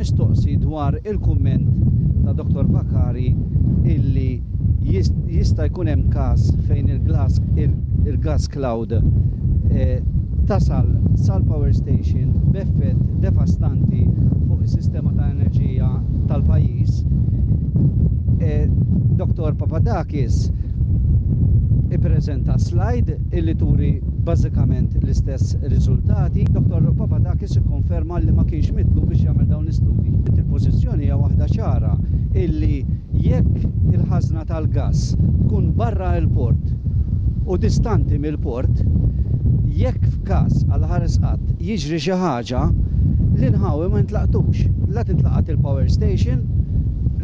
mistoqsi dwar il-kumment ta' Dr. Vakari illi jista' jkun hemm każ fejn il-gas cloud tasal sal-power station b'effett devastanti fuq is-sistema ta' enerġija tal-pajjiż. Dr. Papadakis ippreżenta slide illi turi bażikament l-istess riżultati. Dr. Papadakis ikkonferma li ma kienx mitlu biex jagħmel dawn l-istudji. Il-pożizzjoni hija waħda ċara illi jekk il-ħażna tal-gass tkun barra l-port u distanti mill-port, jekk f'każ għal ħares qatt jiġri xi ħaġa l-inħawi ma ntlaqtux. La tintlaqat il-power station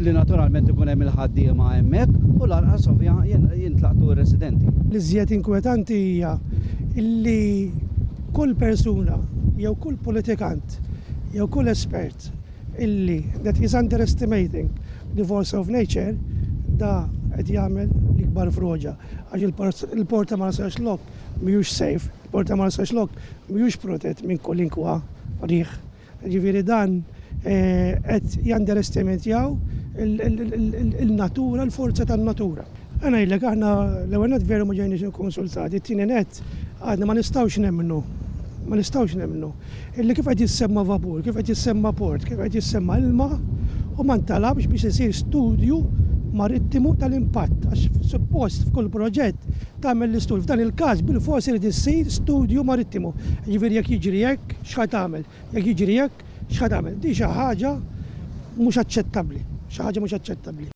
li naturalment ikun hemm il-ħaddiema hemmhekk u lanqas ovvja jintlaqtu r-residenti. L-iżjed inkwetanti hija illi kull persuna jew kull politikant jew kull espert illi that is underestimating the force of nature da qed jagħmel l-ikbar froġa għax il-port ta' Marsax Lock mhijiex safe, il-port ta' Marsax Lock mhijiex protett minn kwalinkwa riħ. Ġifieri dan qed janderestimatjaw il-natura, l-forza tan-natura. Għana jillek, aħna l-għanet veru ma ġejniex konsultati, t-tini net, għadna ma nistawx nemnu. Illi kif għed jissemma vapur, kif għed jissemma port, kif għed jissemma ilma, u man talabx biex jisir studju marittimu tal-impatt. Għax suppost f'kull proġett tagħmel l-istudju. F'dan il-każ bil-forsi li tissir studju marittimu. Ġifieri jekk jiġri hekk, x'ħad tagħmel? Jekk jiġri hekk, x'ħad tagħmel? Di xi ħaġa mhux aċċettabbli.